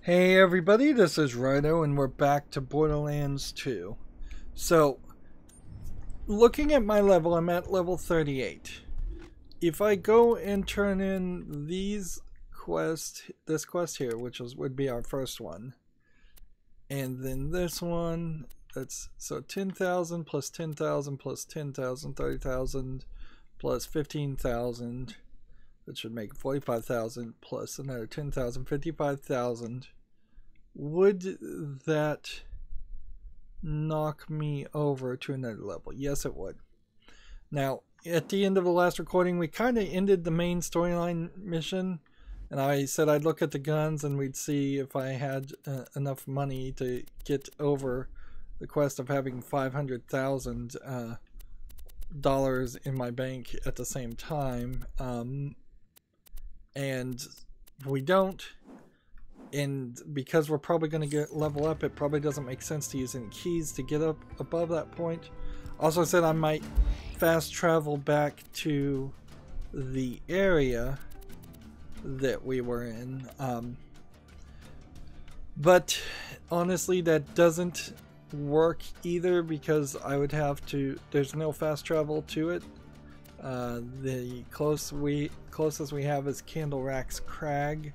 Hey everybody, this is Rydo and we're back to Borderlands 2. So, looking at my level, I'm at level 38. If I go and turn in these quests, this quest here, which would be our first one, and then this one, that's so 10,000 plus 10,000 plus 10,000, 30,000 plus 15,000. That should make 45,000 plus another 10,000, 55,000. Would that knock me over to another level? Yes, it would. Now, at the end of the last recording, we kind of ended the main storyline mission, and I said I'd look at the guns and we'd see if I had enough money to get over the quest of having $500,000 dollars in my bank at the same time. And we don't, and because we're probably going to get level up, it probably doesn't make sense to use any keys to get up above that point. Also said I might fast travel back to the area that we were in, but honestly that doesn't work either, because I would have to, there's no fast travel to it. The closest we have is Candlerack's Crag,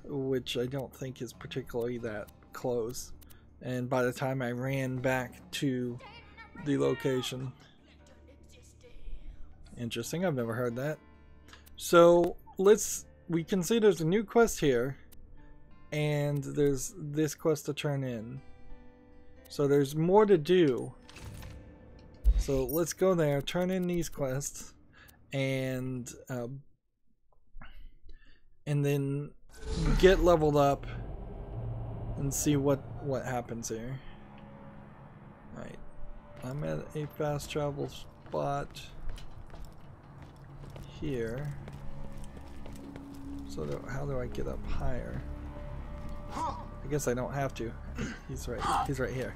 which I don't think is particularly that close. And by the time I ran back to the location, interesting, I've never heard that. So we can see there's a new quest here, and there's this quest to turn in. So there's more to do. So let's go there, turn in these quests, and then get leveled up and see what happens here. Alright, I'm at a fast travel spot here. So how do I get up higher? I guess I don't have to. He's right here.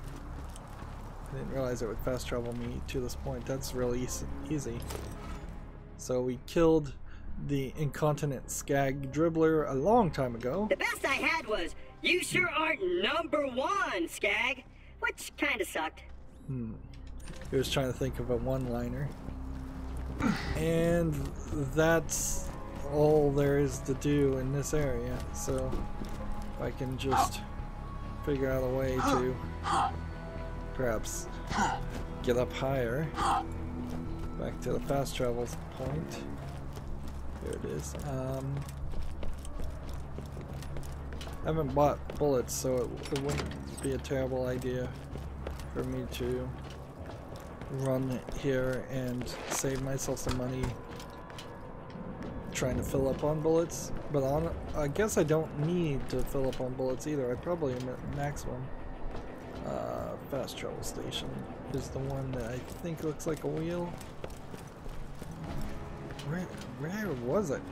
I didn't realize it would fast travel me to this point. That's really easy. So we killed the incontinent skag dribbler a long time ago. The best I had was, "You sure aren't #1, skag," which kinda sucked. He was trying to think of a one-liner. And that's all there is to do in this area. So if I can just figure out a way to perhaps get up higher, back to the fast travel point. Here it is. I haven't bought bullets, so it wouldn't be a terrible idea for me to run here and save myself some money trying to fill up on bullets. But I guess I don't need to fill up on bullets either. I probably am at maximum. Fast travel station is the one that I think looks like a wheel. Where was it?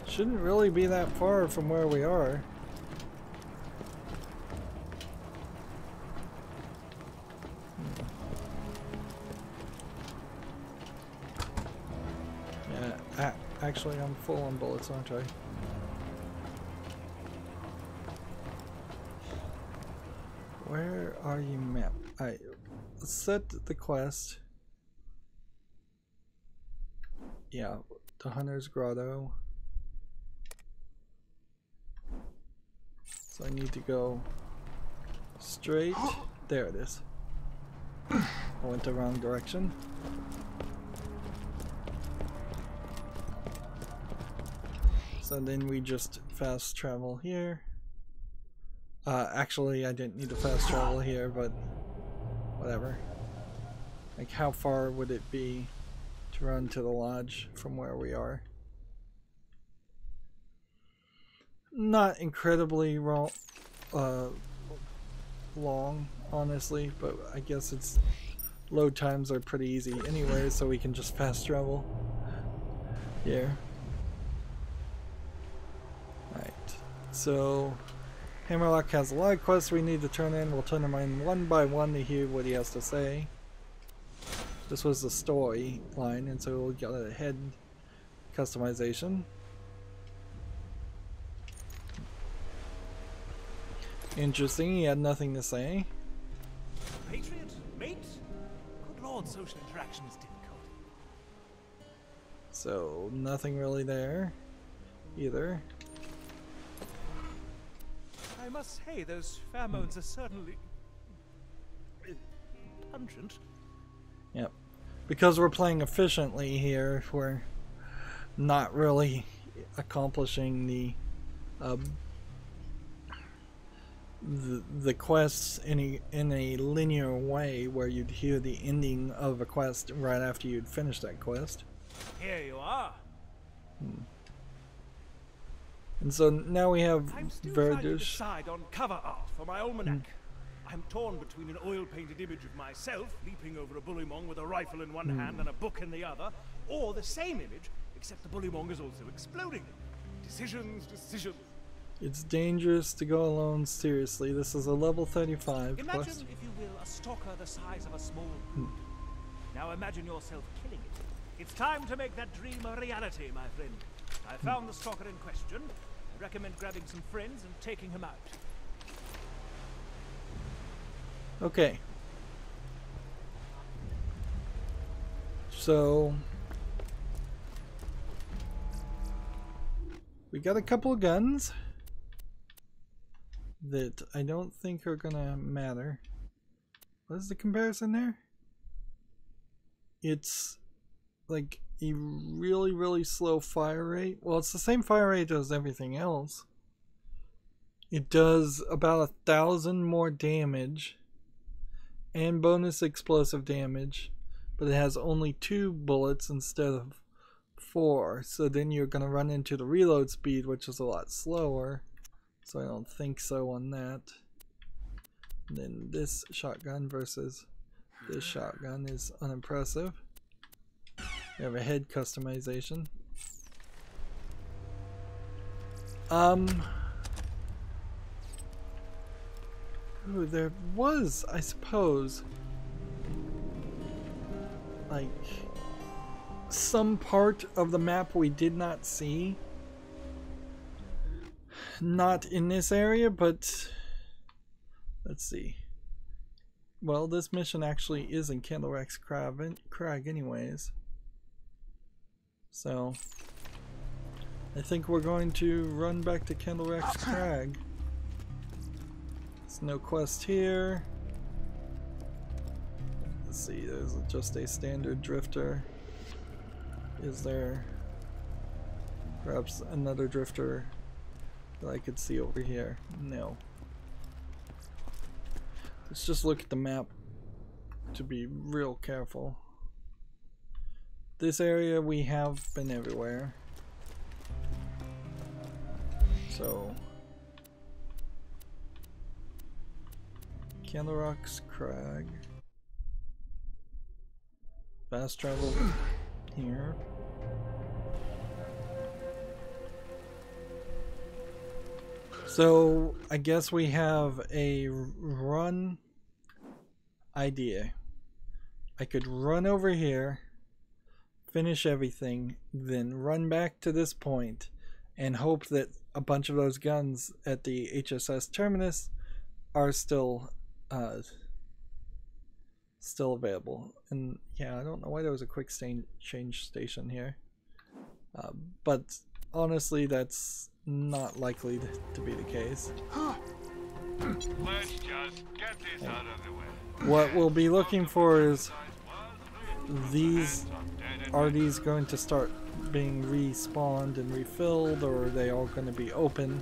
Shouldn't really be that far from where we are. Yeah, actually I'm full on bullets, aren't I? Where are you, map? Alright, let's set the quest. Yeah, the Hunter's Grotto. So I need to go straight. There it is. I went the wrong direction. So then we just fast travel here. Actually, I didn't need to fast travel here, but whatever. Like, how far would it be to run to the lodge from where we are? Not incredibly long, honestly, but I guess its load times are pretty easy anyway, so we can just fast travel here. Alright, so Hammerlock has a lot of quests we need to turn in. We'll turn them in one by one to hear what he has to say. This was the story line, and so we'll get a head customization. Interesting, he had nothing to say. Patriot? Mate? Good lord, social interaction is difficult. So, nothing really there either. I must say, those pheromones are certainly pungent. Yep. Because we're playing efficiently here, we're not really accomplishing the quests in a linear way where you'd hear the ending of a quest right after you'd finished that quest. Here you are. And so now we have I'm still trying to Verdish. decide on cover art for my almanac. I'm torn between an oil-painted image of myself leaping over a bullymong with a rifle in one hand and a book in the other, or the same image, except the bullymong is also exploding. Decisions, decisions. It's dangerous to go alone, seriously. This is a level 35 Imagine, quest. if you will, a stalker the size of a small wood. Now imagine yourself killing it. It's time to make that dream a reality, my friend. I found the stalker in question. I recommend grabbing some friends and taking him out. Okay. So we got a couple of guns that I don't think are gonna matter. What is the comparison there? It's like a really, really slow fire rate. Well, it's the same fire rate as everything else. It does about 1,000 more damage and bonus explosive damage, but it has only 2 bullets instead of 4. So then you're going to run into the reload speed, which is a lot slower. So I don't think so on that. And then this shotgun versus this shotgun is unimpressive. We have a head customization. Ooh, there was, I suppose, like some part of the map we did not see. Not in this area, but let's see. Well, this mission actually is in Candlerex Crag anyways. So I think we're going to run back to Candlerex Crag. There's no quest here. Let's see, there's just a standard drifter. Is there perhaps another drifter that I could see over here? No. Let's just look at the map to be real careful. This area we have been everywhere. So Candlerock's Crag. Fast travel here. So I guess we have a run idea. I could run over here, finish everything, then run back to this point and hope that a bunch of those guns at the HSS terminus are still available. And yeah, I don't know why there was a quick change station here, but honestly that's not likely to be the case. Let's just get this out of the way. What we'll be looking for is these going to start being respawned and refilled, or are they all going to be open?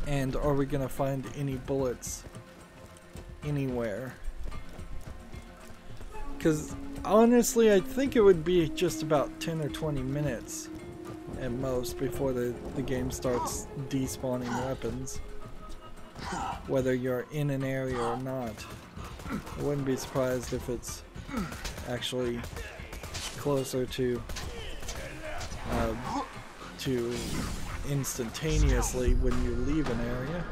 And are we going to find any bullets anywhere? Because honestly, I think it would be just about 10 or 20 minutes at most before the game starts despawning weapons, whether you're in an area or not. I wouldn't be surprised if it's actually closer to instantaneously when you leave an area.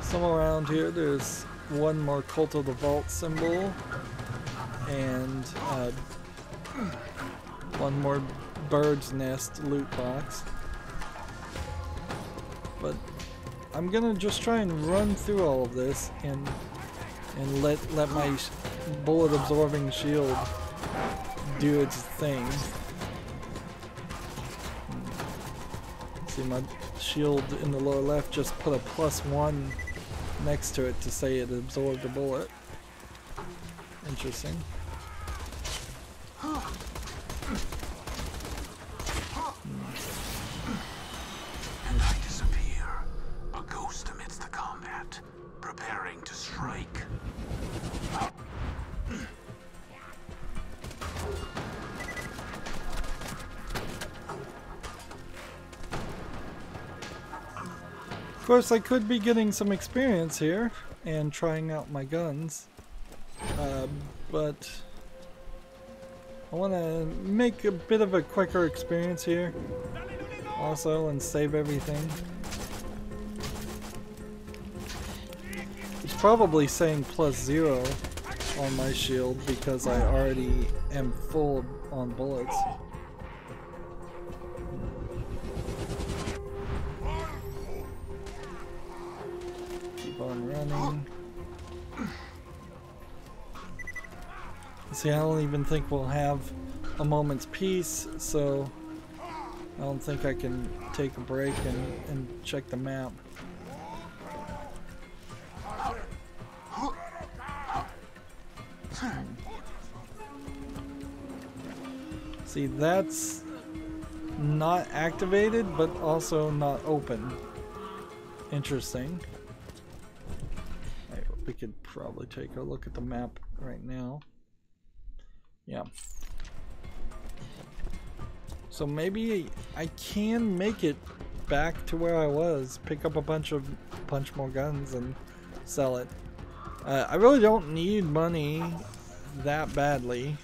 Somewhere around here there's one more Cult of the Vault symbol and one more bird's nest loot box. But I'm gonna just try and run through all of this and let my bullet absorbing shield do its thing. See, my shield in the lower left just put a +1 next to it to say it absorbed a bullet. Interesting. And I disappear, a ghost amidst the combat, preparing to strike. Of course, I could be getting some experience here and trying out my guns, but I want to make a bit of a quicker experience here also and save everything. It's probably saying +0 on my shield because I already am full on bullets. Keep on running. See, I don't even think we'll have a moment's peace, so I don't think I can take a break and check the map. See, that's not activated, but also not open. Interesting. Right, we could probably take a look at the map right now. Yeah. So maybe I can make it back to where I was, pick up a bunch more guns and sell it. I really don't need money that badly.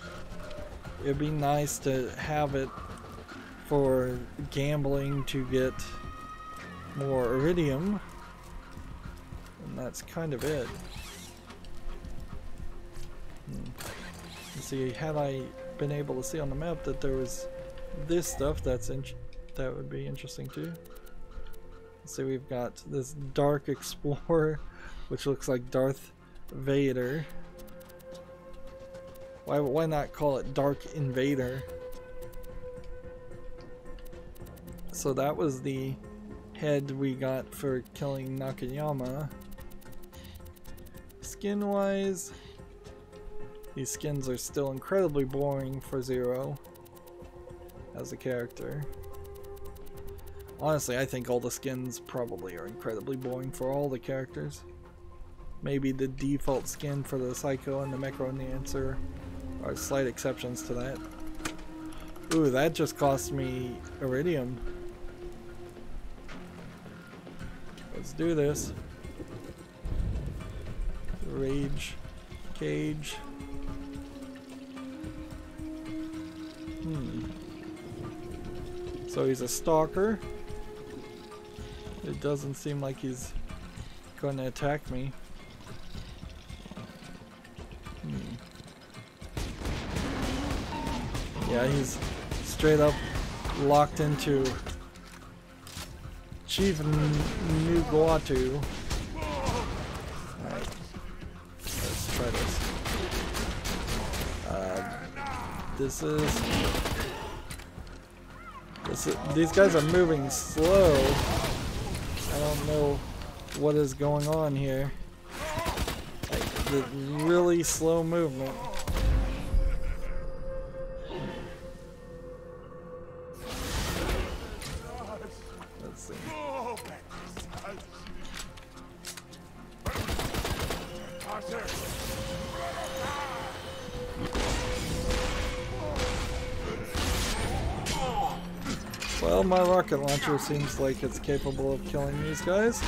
It'd be nice to have it for gambling to get more iridium, and that's kind of it. See, had I been able to see on the map that there was this stuff, that would be interesting too. So we've got this Dark Explorer, which looks like Darth Vader. Why not call it Dark Invader? So that was the head we got for killing Nakayama. Skin wise, these skins are still incredibly boring for Zero as a character. Honestly, I think all the skins probably are incredibly boring for all the characters. Maybe the default skin for the Psycho and the Necronancer are slight exceptions to that. Ooh, that just cost me iridium. Let's do this. Rage cage. So he's a stalker. It doesn't seem like he's going to attack me. Yeah, he's straight up locked into Chief Nuguatu. Alright, let's try this. These guys are moving slow. I don't know what is going on here. Like, the really slow movement. Let's see. Well, my rocket launcher seems like it's capable of killing these guys.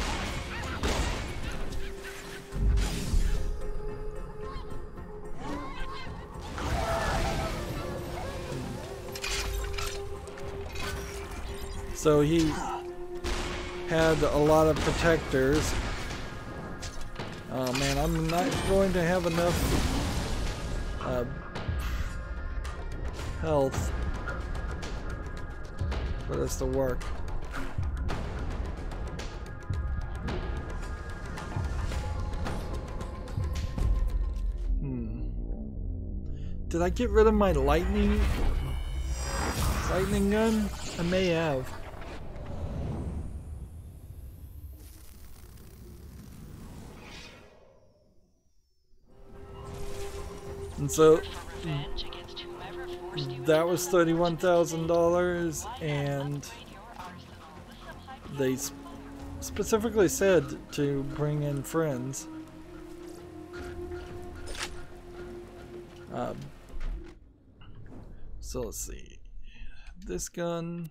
So he had a lot of protectors. Oh man, I'm not going to have enough health for this to work. Did I get rid of my lightning gun? I may have. And so that was $31,000, and they specifically said to bring in friends. So let's see. This gun,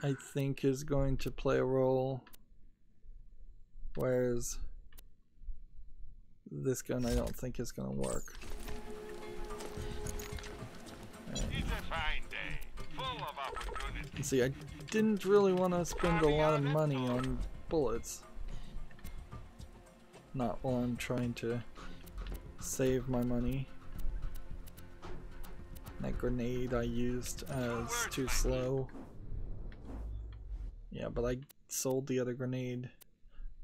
I think, is going to play a role, whereas this gun I don't think is going to work. Right. It's a fine day, full of opportunity. See, I didn't really want to spend a lot of money on bullets. Not while I'm trying to save my money. That grenade I used is too slow. Yeah, but I sold the other grenade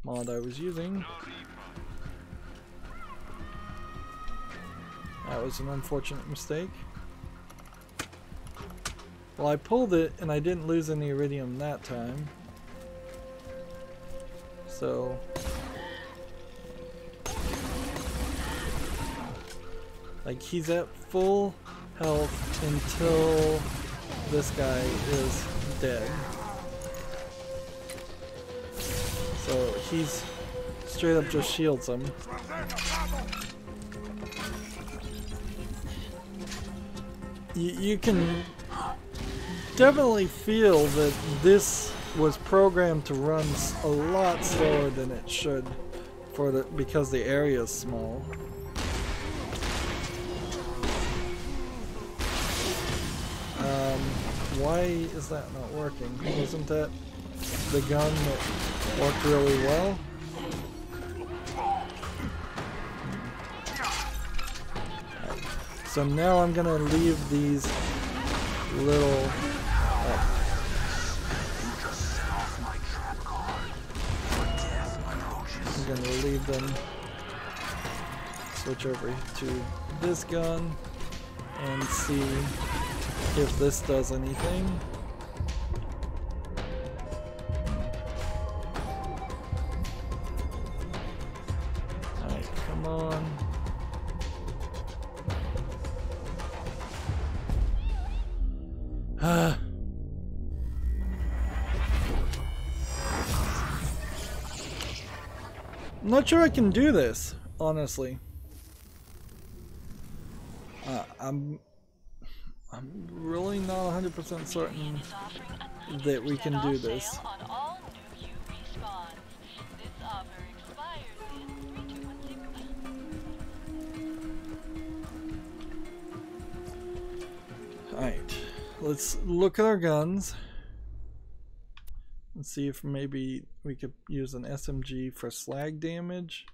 mod I was using. That was an unfortunate mistake. Well, I pulled it and I didn't lose any iridium that time. So like, he's at full health until this guy is dead. So he's straight up just shields him. You can definitely feel that this was programmed to run a lot slower than it should because the area is small. Why is that not working? Wasn't that the gun that worked really well? Right. So now I'm gonna leave these little I'm gonna leave them, switch over to this gun and see if this does anything. Alright, come on. I'm not sure I can do this, honestly. I'm really not 100% certain that we can do this. Alright, let's look at our guns and see if maybe we could use an SMG for slag damage,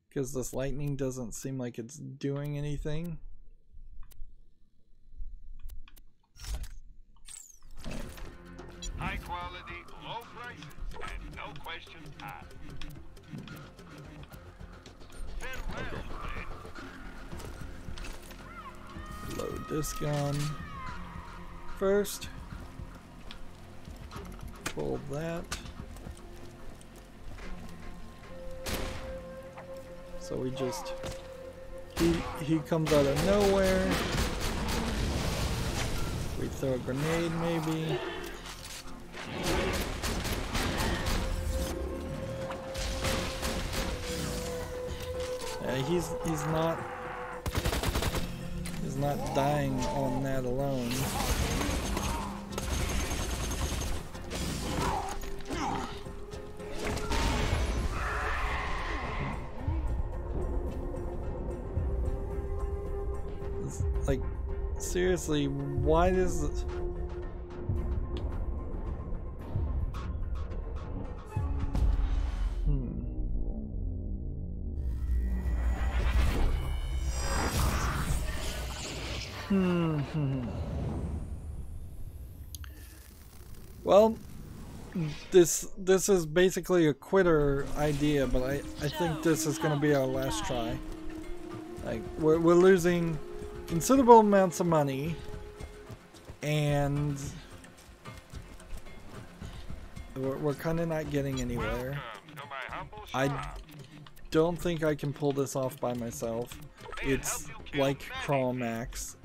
because this lightning doesn't seem like it's doing anything. High quality, low prices, and no questions asked. Farewell, friend. Load this gun first. Pull that. So we just he comes out of nowhere. We throw a grenade maybe. Yeah, he's not dying on that alone. It's like, seriously, why does it? Well, this is basically a quitter idea, but I think this is going to be our last try. Like, we're losing considerable amounts of money, and we're kind of not getting anywhere. I don't think I can pull this off by myself. It's like Crawl Max,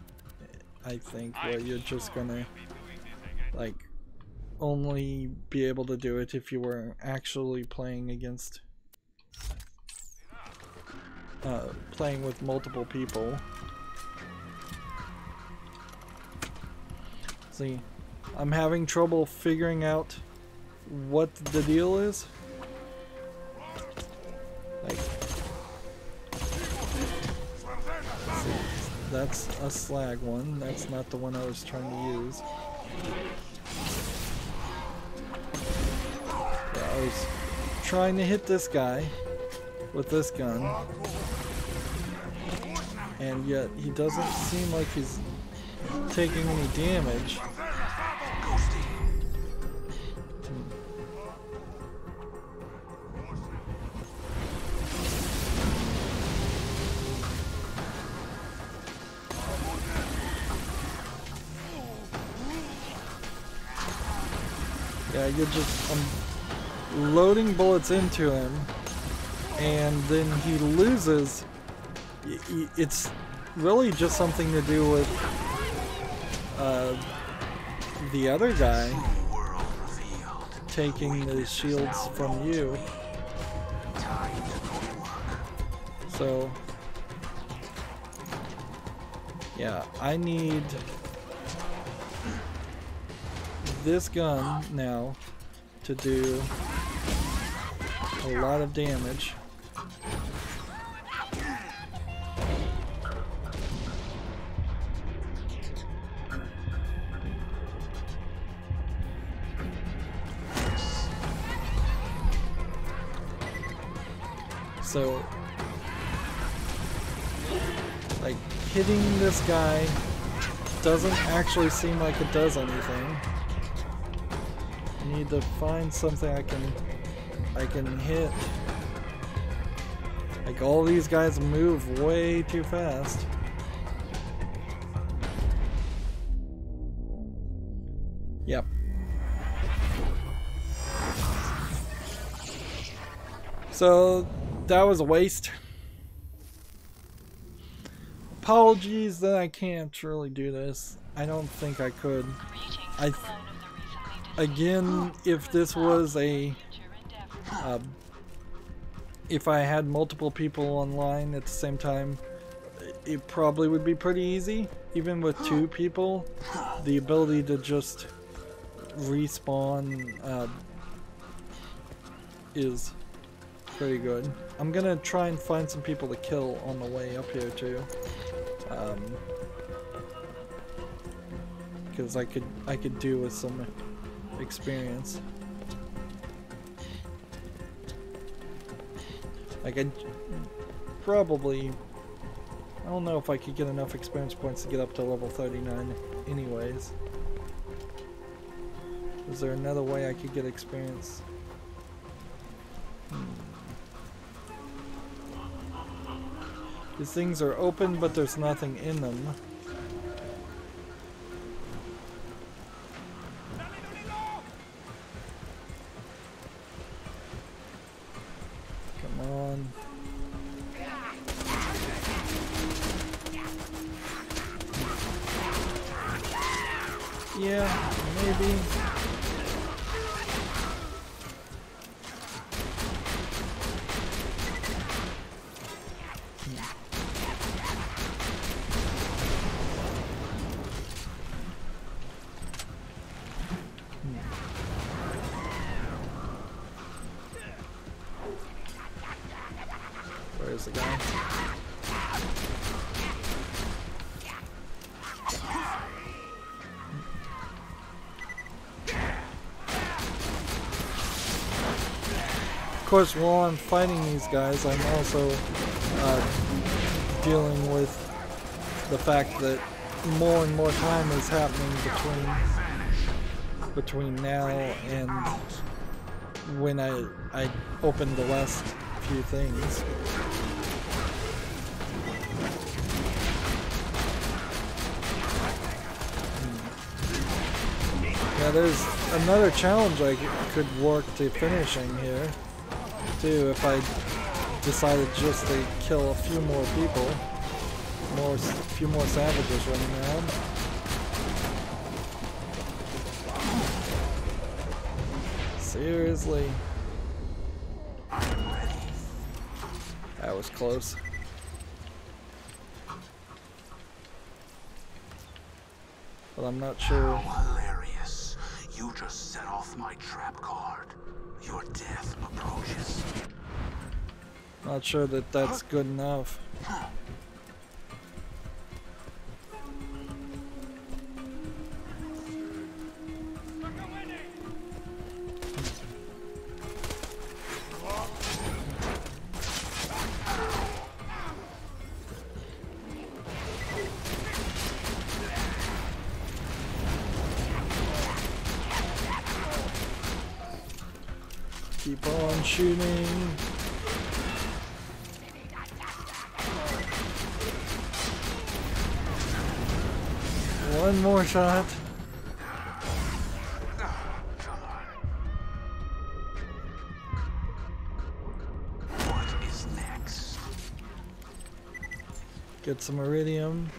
I think, where you're just gonna like only be able to do it if you were actually playing against playing with multiple people. See, I'm having trouble figuring out what the deal is. Like, see, that's a slag one. That's not the one I was trying to use. Yeah, I was trying to hit this guy with this gun, and yet he doesn't seem like he's taking any damage. Yeah, you're just loading bullets into him, and then he loses. It's really just something to do with the other guy taking the shields from you. So yeah, I need this gun now to do a lot of damage. So, like, hitting this guy doesn't actually seem like it does anything. I need to find something I can hit. Like, all these guys move way too fast. Yep. So that was a waste. Apologies that I can't really do this. I don't think I could. Again, if this was a if I had multiple people online at the same time, it probably would be pretty easy. Even with 2 people, the ability to just respawn is pretty good. I'm gonna try and find some people to kill on the way up here too, because I could do with some experience. Like, I don't know if I could get enough experience points to get up to level 39 anyways. Is there another way I could get experience? These things are open, but there's nothing in them. Come on. Yeah, maybe. Where's the guy? Of course, while I'm fighting these guys, I'm also dealing with the fact that more and more time is happening between between now and when I opened the last few things. Yeah, there's another challenge I could work to finishing here too if I decided just to kill a few more people, a few more savages running around. Seriously. That was close. But I'm not sure. How hilarious. You just set off my trap card. Your death approaches. Not sure that that's good enough. Keep on shooting. One more shot. What is next? Get some iridium.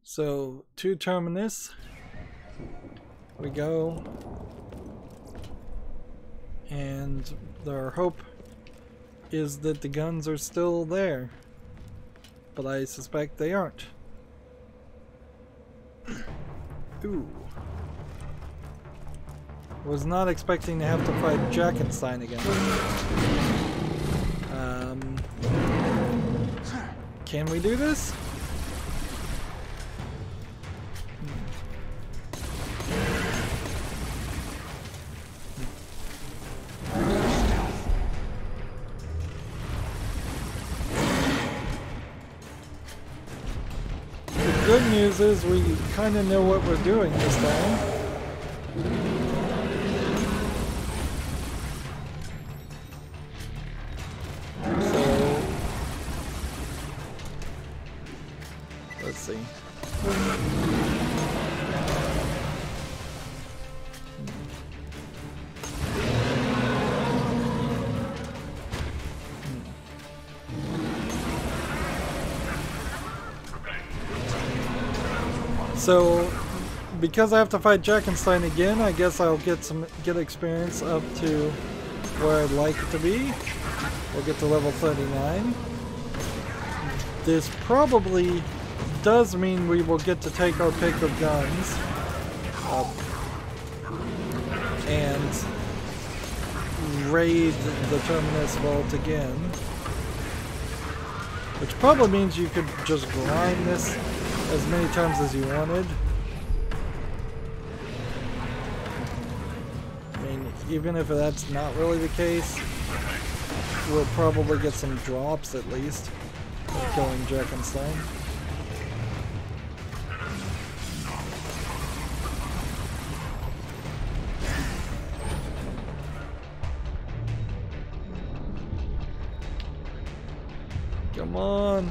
So, to Terminus we go, and our hope is that the guns are still there, but I suspect they aren't. Ooh. Was not expecting to have to fight Jackenstein again. Can we do this? The good news is we kind of know what we're doing this time. So, let's see. So, because I have to fight Jackenstein again, I guess I'll get experience up to where I'd like it to be. We'll get to level 39. This probably does mean we will get to take our pick of guns and raid the Terminus Vault again. Which probably means you could just grind this as many times as you wanted. I mean, even if that's not really the case, we'll probably get some drops at least of killing Jackenstein. Come on.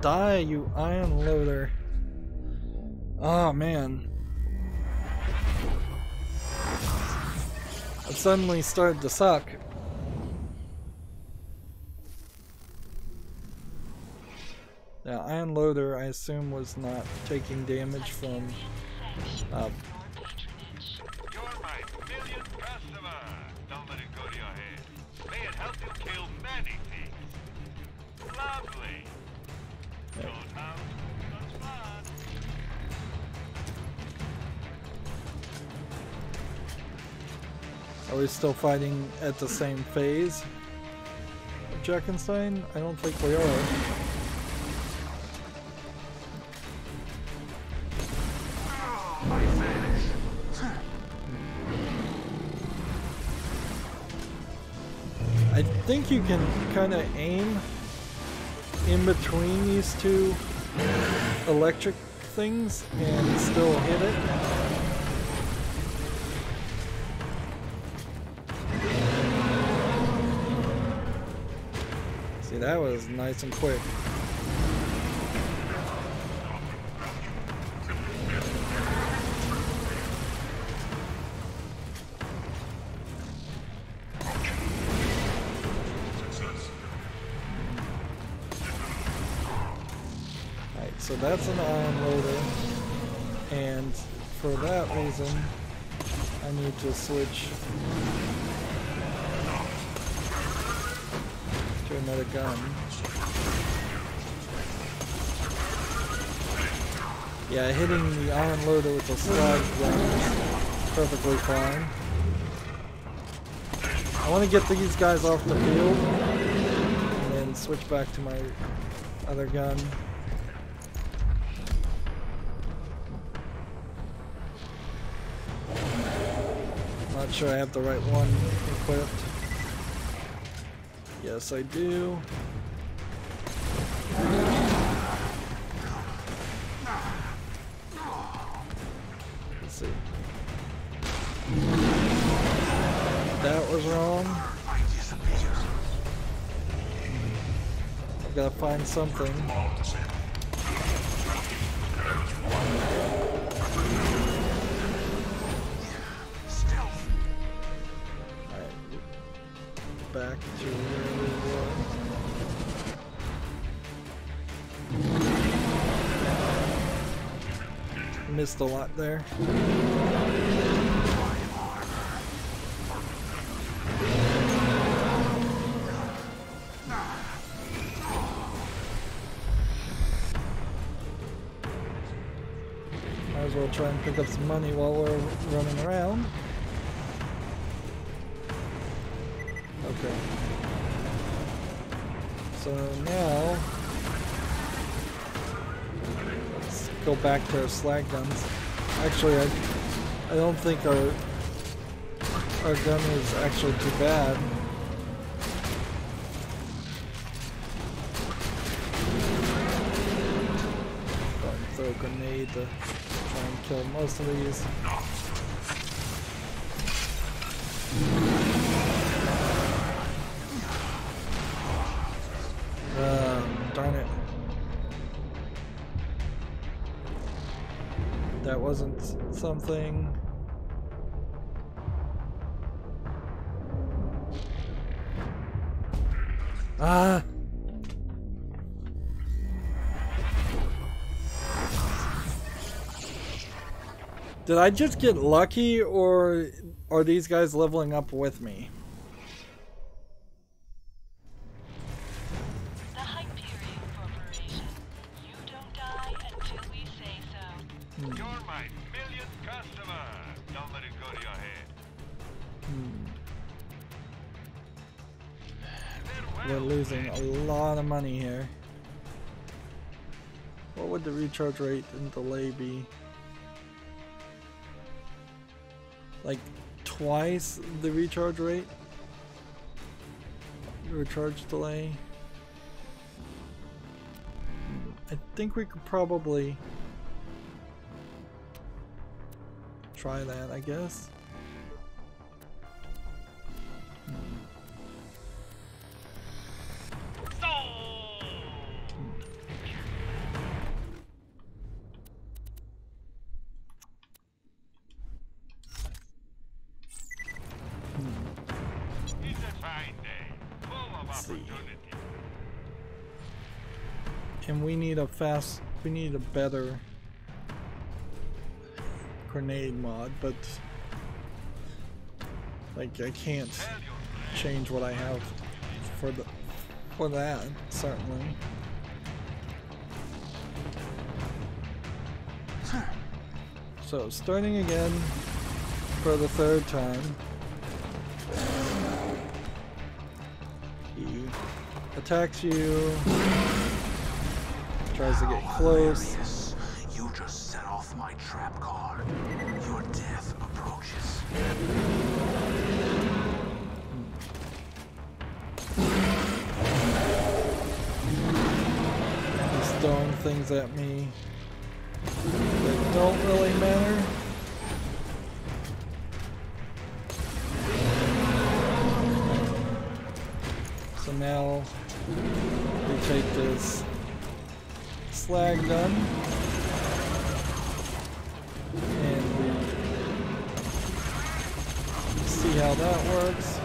Die, you iron loader. Oh man. It suddenly started to suck. Now, iron loader, I assume, was not taking damage from You're my millionth customer. Don't let it go to your head. May it help you kill many things. Lovely. Are we still fighting at the same phase of Jackenstein? I don't think we are. I think you can kind of aim in between these two electric things and still hit it. See, that was nice and quick. So that's an iron loader, and for that reason I need to switch to another gun. Yeah, hitting the iron loader with the slag gun is perfectly fine. I want to get these guys off the field and then switch back to my other gun. Not sure I have the right one equipped. Yes, I do. Let's see. That was wrong. I've got to find something. Back to where we were. Missed a lot there. Might as well try and pick up some money while we're running around. Okay. So now let's go back to our slag guns. Actually, I don't think our gun is actually too bad. Go and throw a grenade to try and kill most of these. Darn it. That wasn't something. Ah! Did I just get lucky, or are these guys leveling up with me? You're my millionth customer. Don't let it go to your head. We're losing a lot of money here. What would the recharge rate and delay be? Like twice the recharge rate? Recharge delay? I think we could probably try that, I guess. It's a fine day, full of opportunity. And we need a better grenade mod, but like I can't change what I have for that, certainly. So starting again for the third time. He attacks you, tries to get close. You just set off my trap card. Your death approaches. throwing things at me that don't really matter. So now we take this slag gun and we see how that works.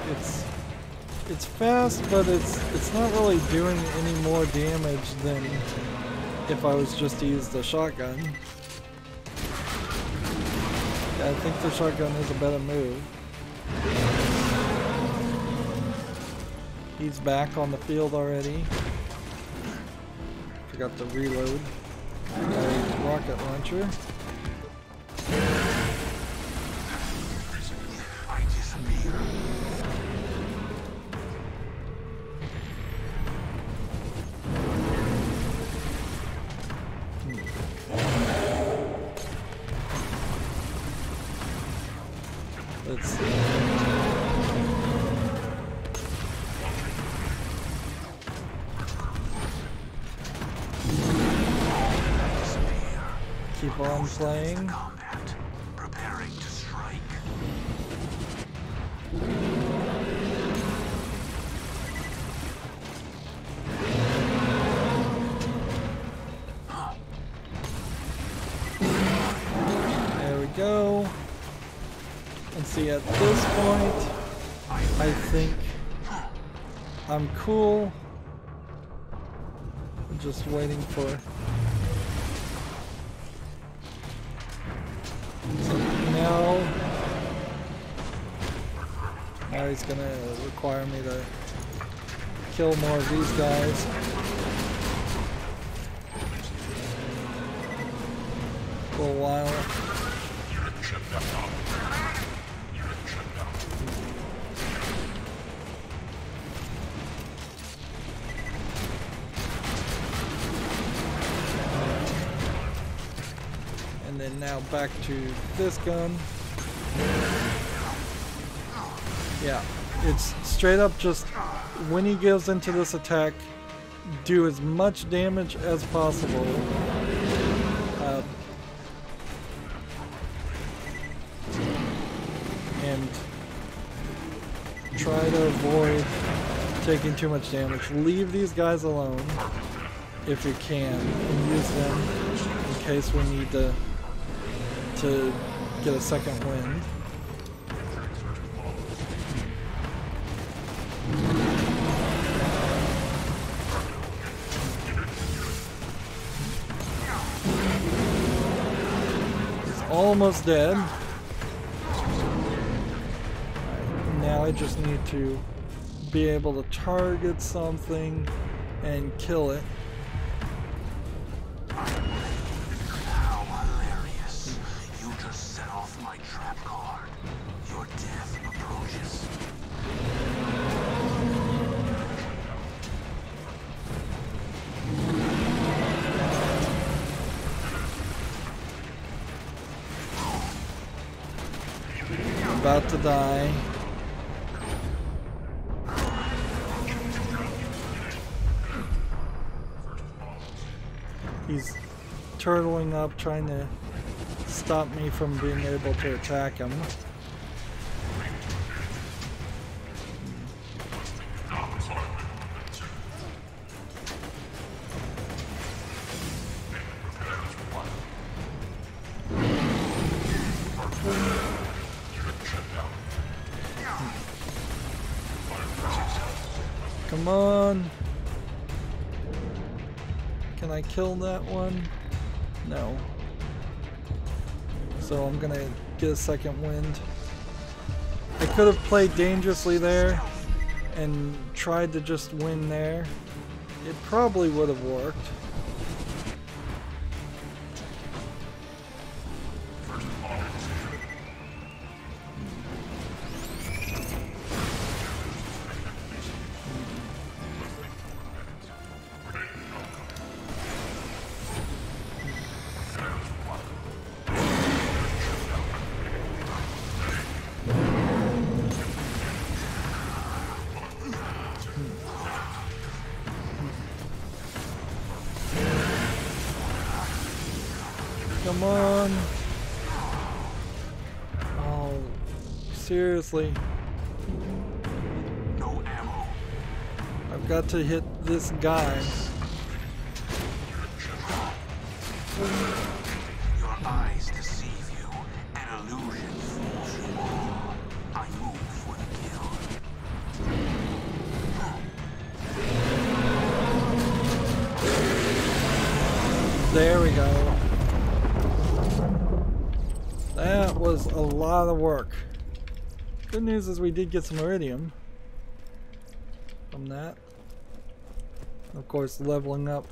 It's fast, but it's not really doing any more damage than if I was just to use the shotgun. Yeah, I think the shotgun is a better move. He's back on the field already. Forgot to reload my rocket launcher. Let's see. Keep on playing. Preparing to strike. There we go. And see, at this point, I think I'm cool. I'm just waiting for. So now he's gonna require me to kill more of these guys. For a while. And then now back to this gun. Yeah, it's straight up just when he goes into this attack, do as much damage as possible. And try to avoid taking too much damage. Leave these guys alone if you can, and use them in case we need to get a second wind. He's almost dead. Now I just need to be able to target something and kill it. How hilarious. You just set off my trap card. Your death approaches. About to die. He's turtling up, trying to stop me from being able to attack him. Come on. Can I kill that one? No. So I'm gonna get a second wind. I could have played dangerously there and tried to just win there. It probably would have worked. Come on. Oh, seriously. No ammo. I've got to hit this guy. Your eyes deceive you. An illusion fools you all. I move for the kill. There we go. That was a lot of work. Good news is we did get some iridium from that. Of course, leveling up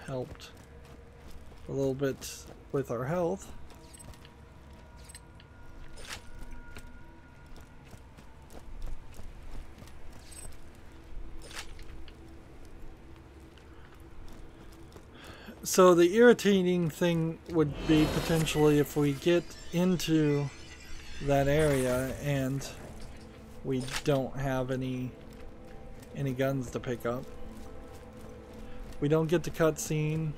helped a little bit with our health. So the irritating thing would be potentially if we get into that area and we don't have any guns to pick up. We don't get the cutscene,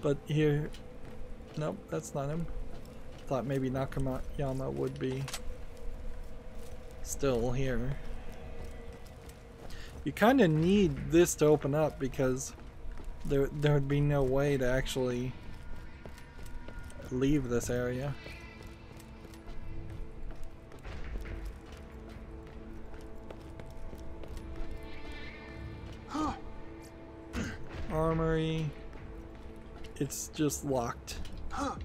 but here, nope, that's not him. Thought maybe Nakayama would be still here. You kind of need this to open up because there would be no way to actually leave this area. Armory. It's just locked. Oh,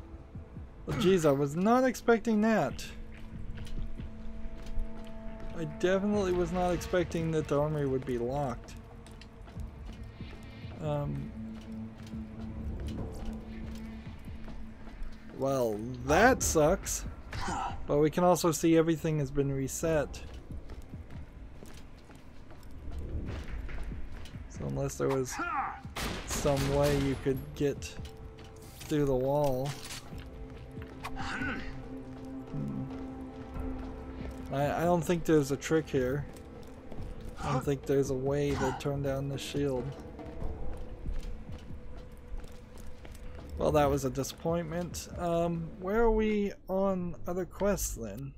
geez, I was not expecting that. I definitely was not expecting that the armory would be locked. Well, that sucks. But we can also see everything has been reset. So unless there was some way you could get through the wall. I don't think there's a trick here. I don't think there's a way to turn down the shield. Well, that was a disappointment. Where are we on other quests then?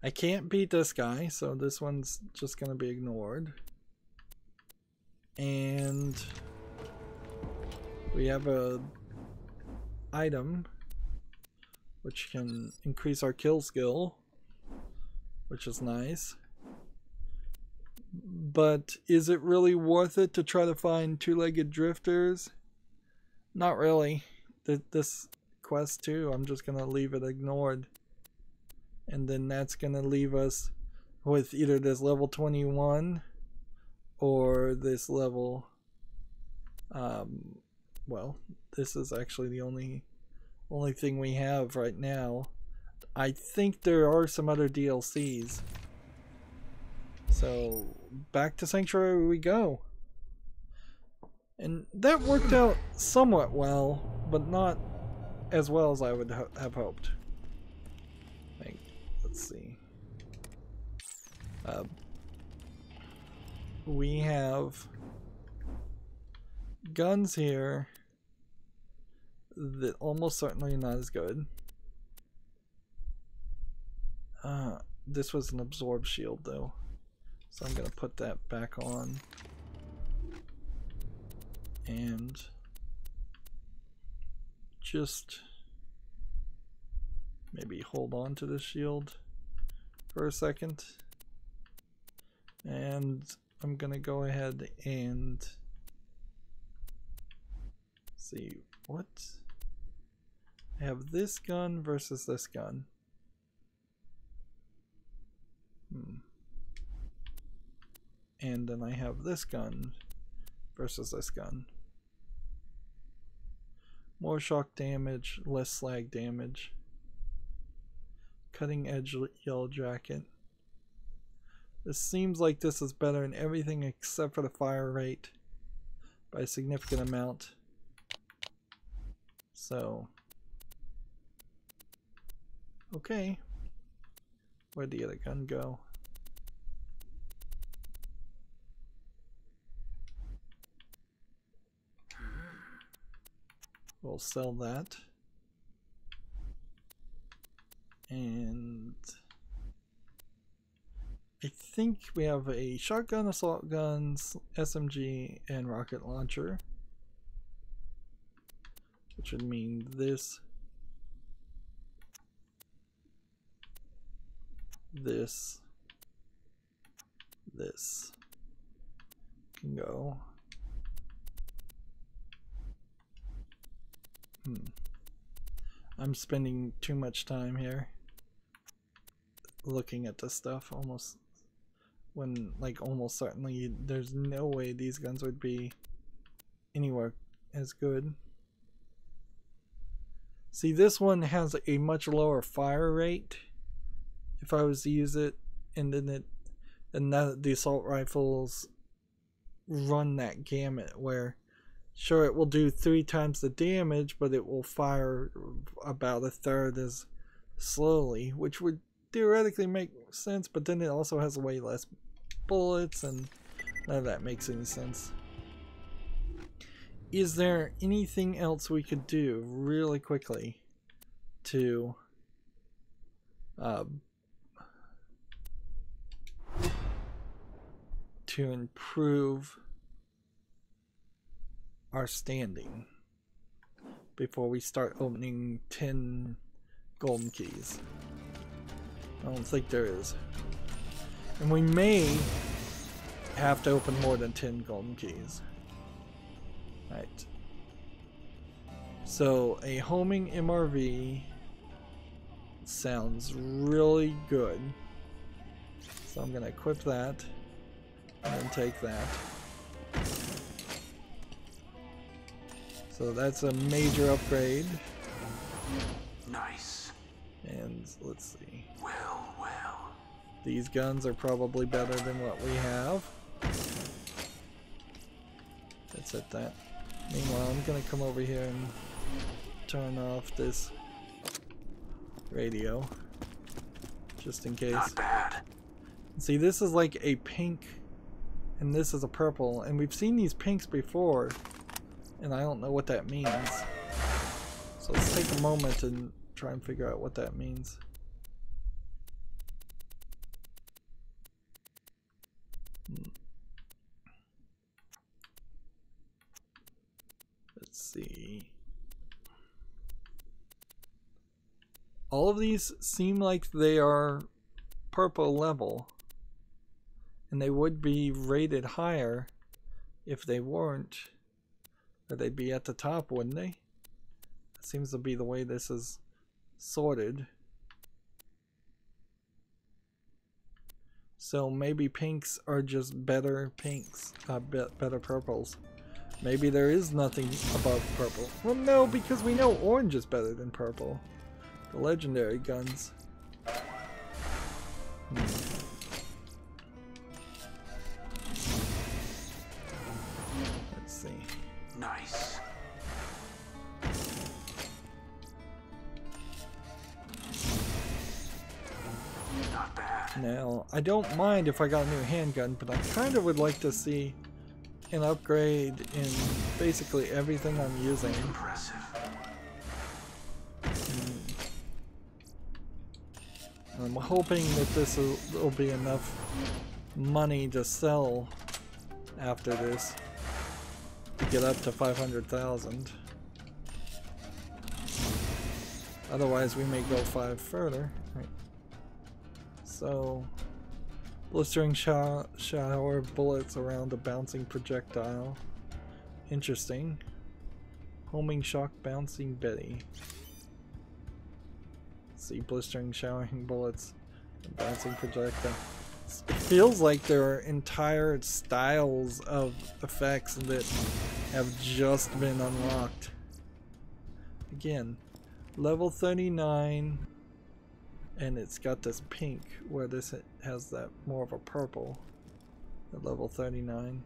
I can't beat this guy, so this one's just gonna be ignored. And we have a item which can increase our kill skill, which is nice. But is it really worth it to try to find two-legged drifters? Not really. This quest too, I'm just gonna leave it ignored. And then that's gonna leave us with either this level 21 or this level, well, this is actually the only thing we have right now. I think there are some other DLCs. So back to Sanctuary we go. And that worked out somewhat well, but not as well as I would have hoped. Let's see. We have guns here that almost certainly not as good. This was an absorb shield though, so I'm gonna put that back on and just maybe hold on to the shield for a second. And I'm gonna go ahead and see what I have. This gun versus this gun. And then I have this gun versus this gun. More shock damage, less slag damage. Cutting edge yellow jacket. This seems like this is better in everything except for the fire rate by a significant amount. So, okay. Where'd the other gun go? We'll sell that. And I think we have a shotgun, assault guns, SMG, and rocket launcher. Which would mean this, this can go. I'm spending too much time here looking at this stuff, almost certainly there's no way these guns would be anywhere as good. See, this one has a much lower fire rate if I was to use it, and then the assault rifles run that gamut where sure it will do 3 times the damage, but it will fire about 1/3 as slowly, which would theoretically make sense, but then it also has way less bullets, and none of that makes any sense. Is there anything else we could do really quickly to improve our standing before we start opening 10 golden keys? I don't think there is. And we may have to open more than 10 golden keys. Right. So a homing MRV sounds really good. So I'm gonna equip that and then take that. So that's a major upgrade. Nice. And let's see. Well, well. These guns are probably better than what we have. Let's hit that. Meanwhile, I'm gonna come over here and turn off this radio, just in case. Not bad. See, this is like a pink, and this is a purple, and we've seen these pinks before, and I don't know what that means. So let's take a moment and try and figure out what that means. Let's see. All of these seem like they are purple level, and they would be rated higher if they weren't, or they'd be at the top, wouldn't they? That seems to be the way this is sorted. So maybe pinks are just better pinks, better purples. Maybe there is nothing above purple. Well, no, because we know orange is better than purple. The legendary guns. Let's see. Nice. Not bad. Now, I don't mind if I got a new handgun, but I kind of would like to see an upgrade in basically everything I'm using. Impressive. I'm hoping that this will be enough money to sell after this to get up to 500,000. Otherwise, we may go 5 further. Right. So, blistering shower bullets around a bouncing projectile. Interesting. Homing shock bouncing Betty. See, blistering showering bullets and bouncing projectile. It feels like there are entire styles of effects that have just been unlocked. Again, level 39, and it's got this pink where this has that more of a purple at level 39.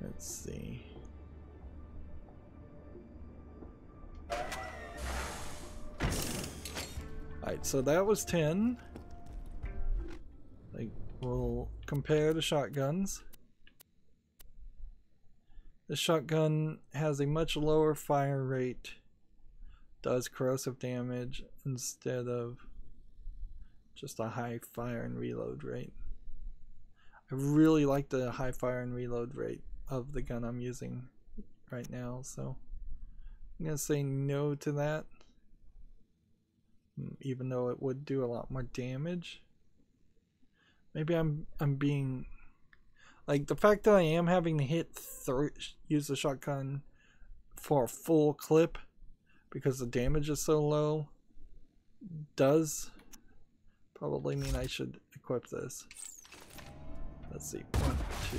Let's see. Alright, so that was 10. Like, we'll compare the shotguns. The shotgun has a much lower fire rate, does corrosive damage instead of just a high fire and reload rate. I really like the high fire and reload rate of the gun I'm using right now, so I'm gonna say no to that, even though it would do a lot more damage. Maybe I'm being like, the fact that I am having to use the shotgun for a full clip because the damage is so low does probably mean I should equip this. Let's see, 1, 2,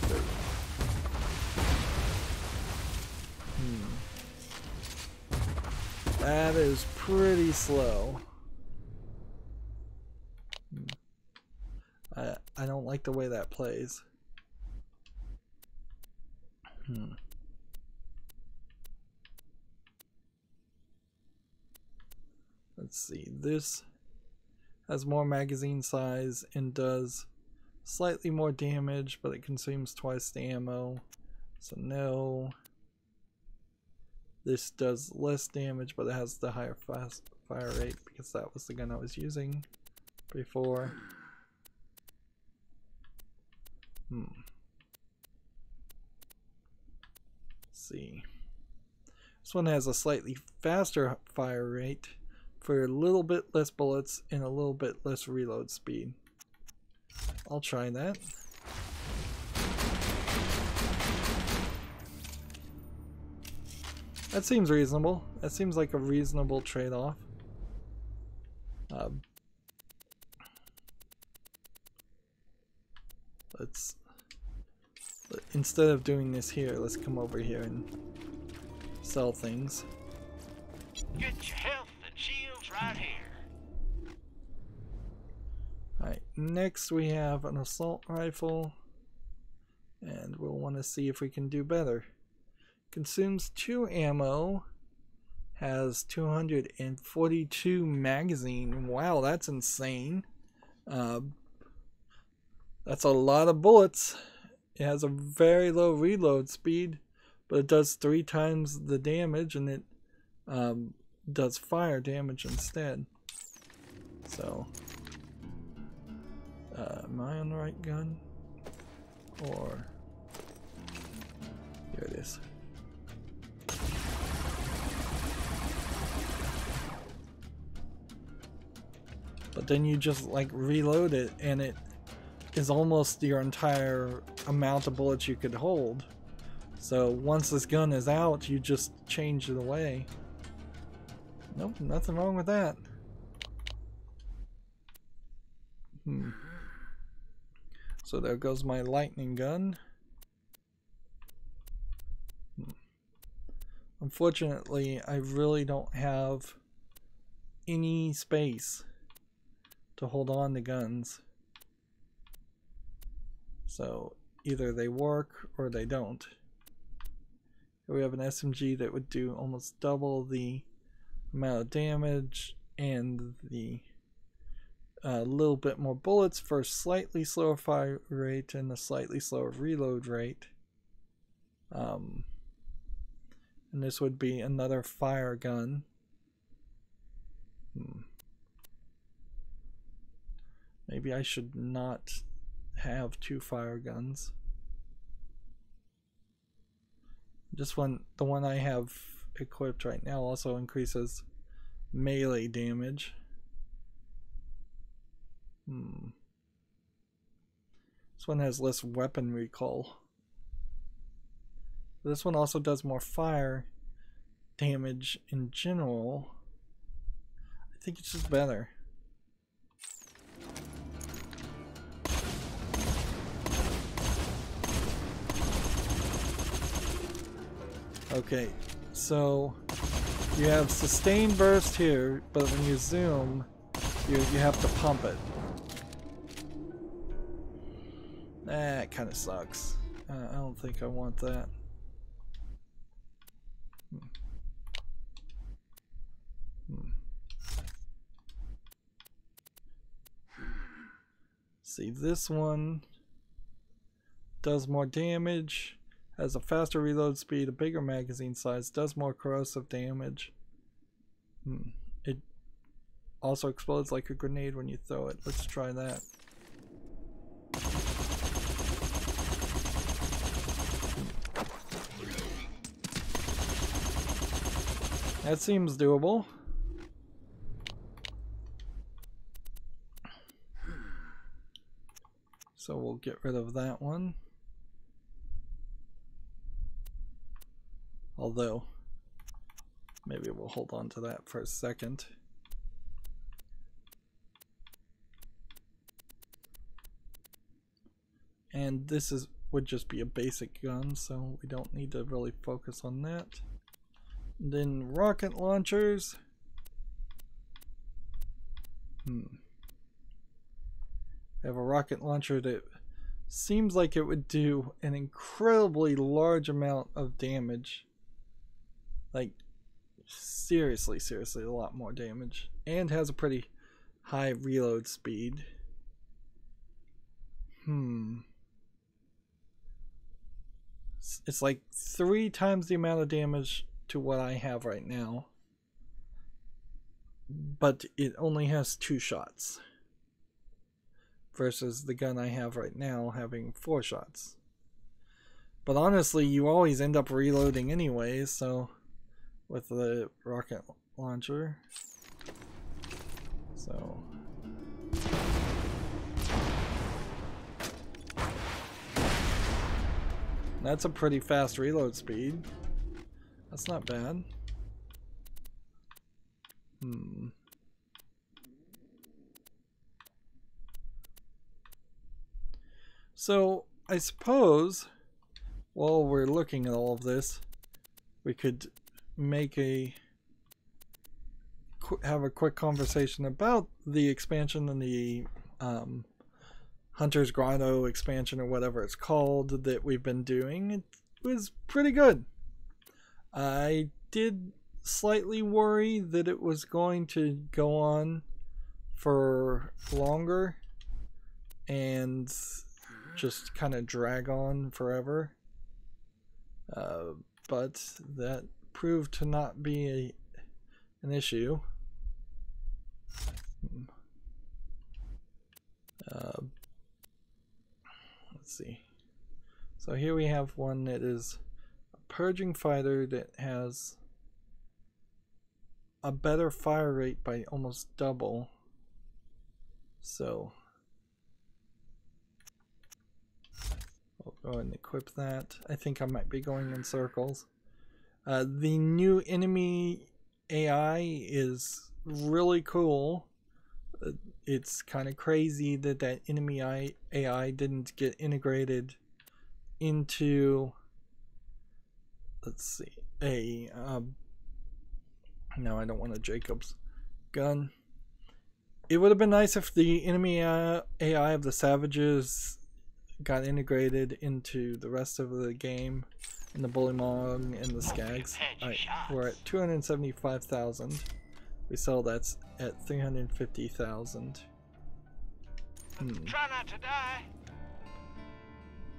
3. That is pretty slow. I don't like the way that plays. Let's see, this has more magazine size and does slightly more damage, but it consumes twice the ammo, so no. This does less damage, but it has the higher fire rate because that was the gun I was using before. Let's see. This one has a slightly faster fire rate for a little bit less bullets and a little bit less reload speed. I'll try that. That seems reasonable. That seems like a reasonable trade-off. Instead of doing this here, let's come over here and sell things. Get your health and shields right here. Alright, next we have an assault rifle, and we'll want to see if we can do better. Consumes 2 ammo, has 242 magazine. Wow, that's insane. That's a lot of bullets. It has a very low reload speed, but it does 3 times the damage, and it does fire damage instead. So, am I on the right gun? Or, here it is. But then you just like reload it, and it is almost your entire amount of bullets you could hold. So once this gun is out, you just change it away. Nope, nothing wrong with that. So there goes my lightning gun. Unfortunately, I really don't have any space to hold on to guns. So either they work or they don't. Here we have an SMG that would do almost double the amount of damage and the little bit more bullets for a slightly slower fire rate and a slightly slower reload rate. And this would be another fire gun. Maybe I should not have 2 fire guns. This one, the one I have equipped right now, also increases melee damage. This one has less weapon recall. This one also does more fire damage in general. I think it's just better. Okay, so you have sustained burst here, but when you zoom, you have to pump it. That kind of sucks. I don't think I want that. see, this one does more damage, has a faster reload speed, a bigger magazine size, does more corrosive damage. It also explodes like a grenade when you throw it. Let's try that. That seems doable. So we'll get rid of that one. Although, maybe we'll hold on to that for a second. And this would just be a basic gun, so we don't need to really focus on that. Then rocket launchers. We have a rocket launcher that seems like it would do an incredibly large amount of damage. Like, seriously a lot more damage. And has a pretty high reload speed. It's like 3 times the amount of damage to what I have right now. But it only has 2 shots. Versus the gun I have right now having 4 shots. But honestly, you always end up reloading anyways, so with the rocket launcher. So that's a pretty fast reload speed. That's not bad. So I suppose while we're looking at all of this, we could make have a quick conversation about the expansion and the Hunter's Grotto expansion or whatever it's called that we've been doing. It was pretty good. I did slightly worry that it was going to go on for longer and just kind of drag on forever, but that proved to not be an issue. Let's see. So here we have one that is a purging fighter that has a better fire rate by almost double. So we'll go ahead and equip that. I think I might be going in circles. The new enemy AI is really cool. It's kind of crazy that that enemy AI didn't get integrated into, let's see, no, I don't want a Jacob's gun. It would have been nice if the enemy AI of the savages got integrated into the rest of the game, and the bullymong and the skags. Alright, we're at 275,000. We sell that's at 350,000. Try not to die.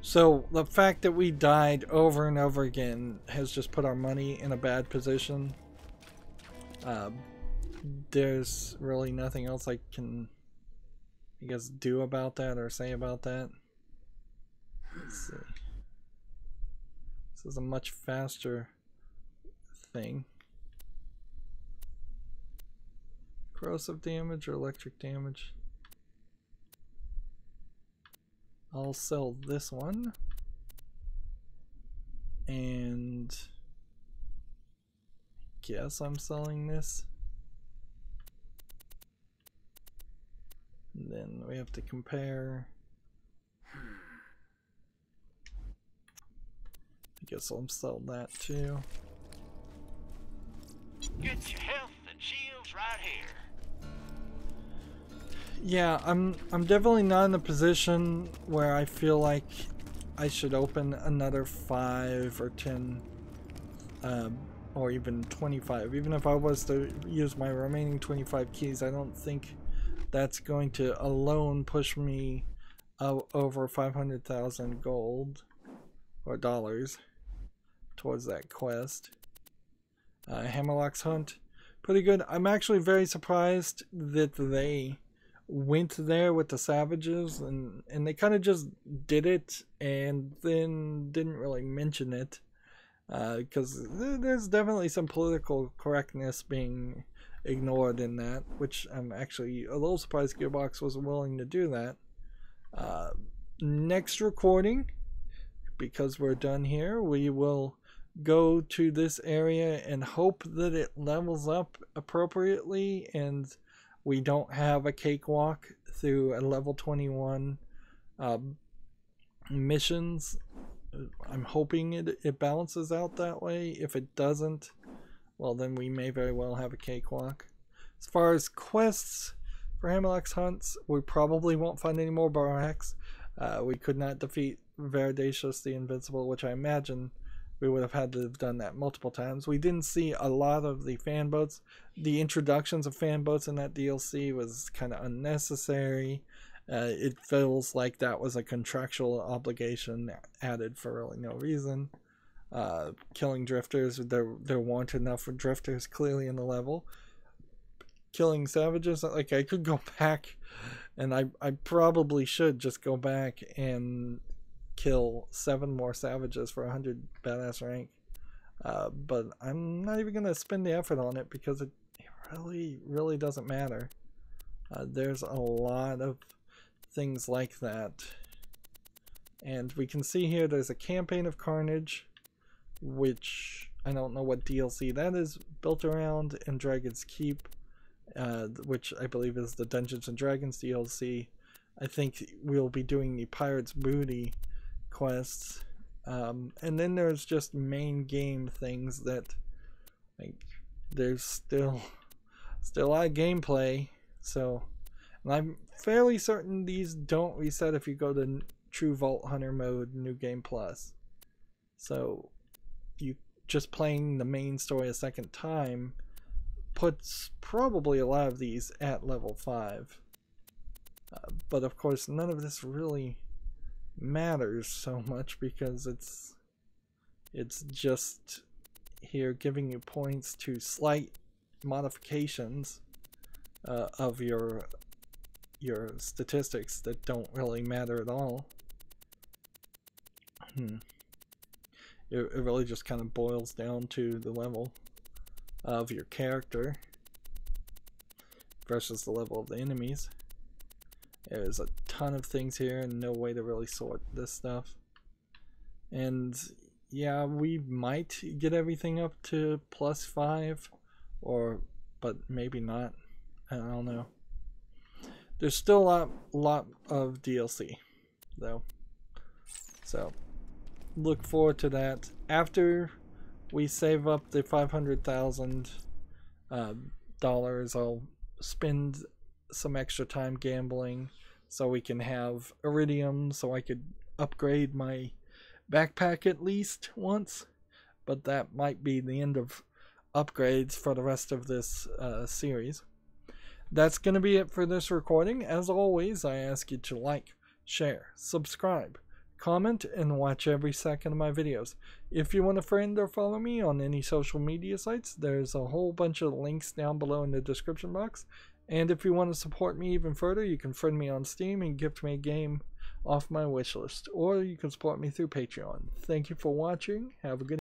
So the fact that we died over and over again has just put our money in a bad position. There's really nothing else I can, I guess, do about that or say about that. Let's see. This is a much faster thing. Corrosive damage or electric damage? I'll sell this one. And guess I'm selling this. And then we have to compare. I guess I'll sell that too. Get your health and shields right here. Yeah, I'm definitely not in a position where I feel like I should open another 5 or 10 or even 25. Even if I was to use my remaining 25 keys, I don't think that's going to alone push me over 500,000 gold or dollars towards that quest. Hammerlock's Hunt, pretty good. I'm actually very surprised that they went there with the savages and they kind of just did it and then didn't really mention it, because there's definitely some political correctness being ignored in that, which I'm actually a little surprised Gearbox was willing to do that. Next recording, because we're done here, we will go to this area and hope that it levels up appropriately and we don't have a cakewalk through a level 21 missions. I'm hoping it balances out that way. If it doesn't, well, then we may very well have a cakewalk. As far as quests for Hammerlock's Hunts, we probably won't find any more barracks. We could not defeat Veridatius the Invincible, which I imagine we would have had to have done that multiple times. We didn't see a lot of the fan boats. The introductions of fan boats in that DLC was kind of unnecessary. It feels like that was a contractual obligation added for really no reason. Killing drifters, there weren't enough drifters clearly in the level. Killing savages, like I could go back, and I probably should just go back and kill 7 more savages for 100 badass rank, but I'm not even gonna spend the effort on it because it really doesn't matter. There's a lot of things like that, and we can see here there's a campaign of Carnage, which I don't know what DLC that is built around, and Dragon's Keep, which I believe is the Dungeons and Dragons DLC. I think we'll be doing the Pirate's Booty quests, and then there's just main game things that, like, there's still a lot of gameplay. So, and I'm fairly certain these don't reset if you go to True Vault Hunter mode, New Game Plus. So you just playing the main story a second time puts probably a lot of these at level 5, but of course none of this really matters so much because it's just here giving you points to slight modifications of your statistics that don't really matter at all. It really just kind of boils down to the level of your character versus the level of the enemies. There's a ton of things here and no way to really sort this stuff. And yeah, we might get everything up to +5, but maybe not. I don't know. There's still a lot of DLC though, so look forward to that. After we save up the $500,000, I'll spend some extra time gambling so we can have iridium, so I could upgrade my backpack at least once, but that might be the end of upgrades for the rest of this series. That's going to be it for this recording. As always, I ask you to like, share, subscribe, comment, and watch every second of my videos. If you want to friend or follow me on any social media sites, there's a whole bunch of links down below in the description box. And if you want to support me even further, you can friend me on Steam and gift me a game off my wishlist, or you can support me through Patreon. Thank you for watching. Have a good